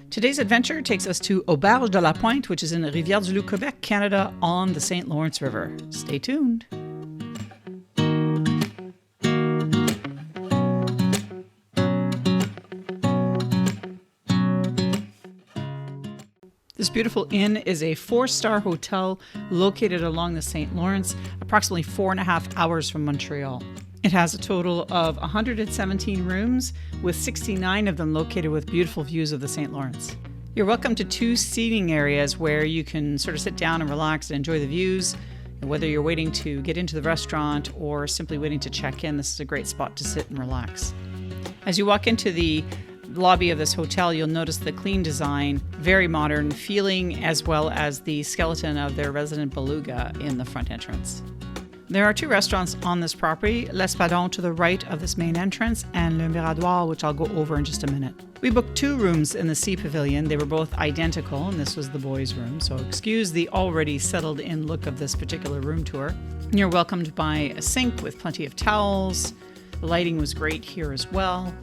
Today's adventure takes us to Auberge de la Pointe, which is in Riviere-du-Loup Quebec, Canada, on the St. Lawrence River. Stay tuned. This beautiful inn is a 4-star hotel located along the St. Lawrence, approximately 4.5 hours from Montreal. It has a total of 117 rooms, with 69 of them located with beautiful views of the St. Lawrence. You're welcome to 2 seating areas where you can sort of sit down and relax and enjoy the views. And whether you're waiting to get into the restaurant or simply waiting to check in, this is a great spot to sit and relax. As you walk into the lobby of this hotel, you'll notice the clean design, very modern feeling, as well as the skeleton of their resident beluga in the front entrance. There are 2 restaurants on this property, L'Espadon to the right of this main entrance and Le Mirador, which I'll go over in just a minute. We booked 2 rooms in the Sea Pavilion. They were both identical, and this was the boys' room, so excuse the already settled in look of this particular room tour. You're welcomed by a sink with plenty of towels. The lighting was great here as well.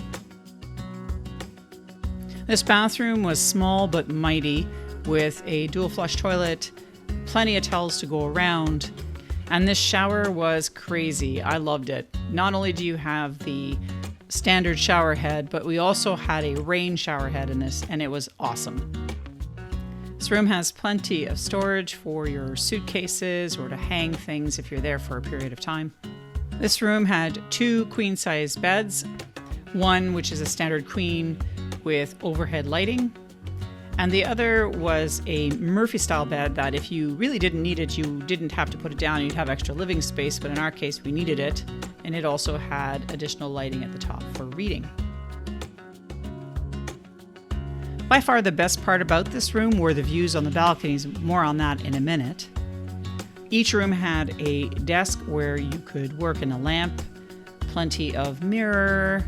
This bathroom was small but mighty, with a dual flush toilet, plenty of towels to go around. And this shower was crazy. I loved it. Not only do you have the standard shower head, but we also had a rain shower head in this, and it was awesome. This room has plenty of storage for your suitcases or to hang things if you're there for a period of time. This room had 2 queen-size beds, one which is a standard queen with overhead lighting, and the other was a Murphy-style bed that if you really didn't need it, you didn't have to put it down. You'd have extra living space, but in our case, we needed it. And it also had additional lighting at the top for reading. By far the best part about this room were the views on the balconies. More on that in a minute. Each room had a desk where you could work in a lamp, plenty of mirror,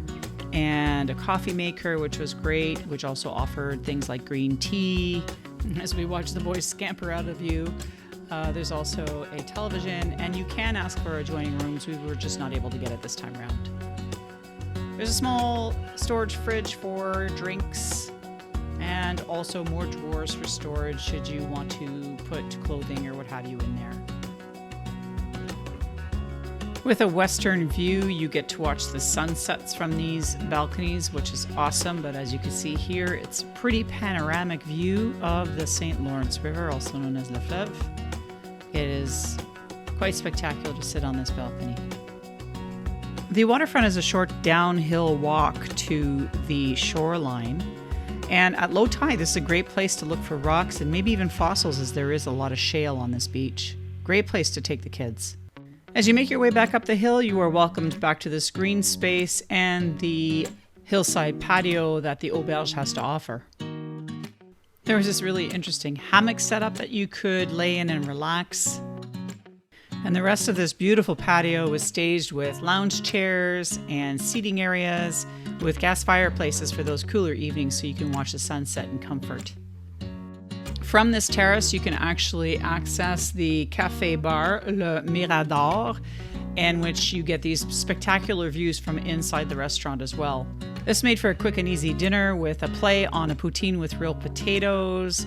and a coffee maker, which was great, which also offered things like green tea. As we watch the boys scamper out of view, there's also a television, and you can ask for adjoining rooms. We were just not able to get it this time around. There's a small storage fridge for drinks, and also more drawers for storage should you want to put clothing or what have you in there. With a western view, you get to watch the sunsets from these balconies, which is awesome. But as you can see here, it's a pretty panoramic view of the St. Lawrence River, also known as Le Fleuve. It is quite spectacular to sit on this balcony. The waterfront is a short downhill walk to the shoreline. And at low tide, this is a great place to look for rocks and maybe even fossils, as there is a lot of shale on this beach. Great place to take the kids. As you make your way back up the hill, you are welcomed back to this green space and the hillside patio that the Auberge has to offer. There was this really interesting hammock setup that you could lay in and relax. And the rest of this beautiful patio was staged with lounge chairs and seating areas with gas fireplaces for those cooler evenings so you can watch the sunset in comfort. From this terrace, you can actually access the cafe bar, Le Mirador, in which you get these spectacular views from inside the restaurant as well. This made for a quick and easy dinner with a play on a poutine with real potatoes,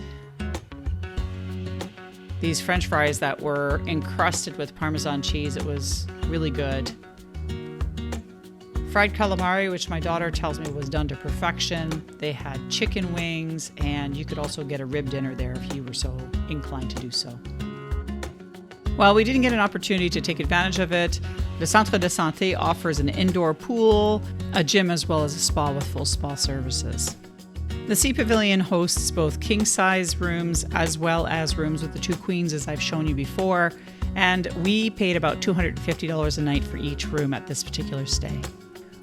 these French fries that were encrusted with Parmesan cheese. It was really good. Fried calamari, which my daughter tells me was done to perfection. They had chicken wings, and you could also get a rib dinner there if you were so inclined to do so. While we didn't get an opportunity to take advantage of it, the Centre de Santé offers an indoor pool, a gym, as well as a spa with full spa services. The Sea Pavilion hosts both king-size rooms as well as rooms with the 2 queens, as I've shown you before, and we paid about $250 a night for each room at this particular stay.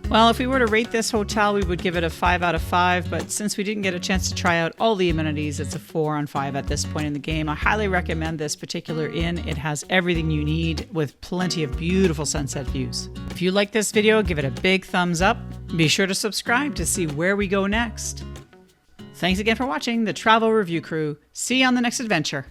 Well, if we were to rate this hotel, we would give it a 5 out of 5, but since we didn't get a chance to try out all the amenities, it's a 4 on 5 at this point in the game. I highly recommend this particular inn. It has everything you need with plenty of beautiful sunset views. If you like this video, give it a big thumbs up. Be sure to subscribe to see where we go next. Thanks again for watching the Travel Review Crew. See you on the next adventure.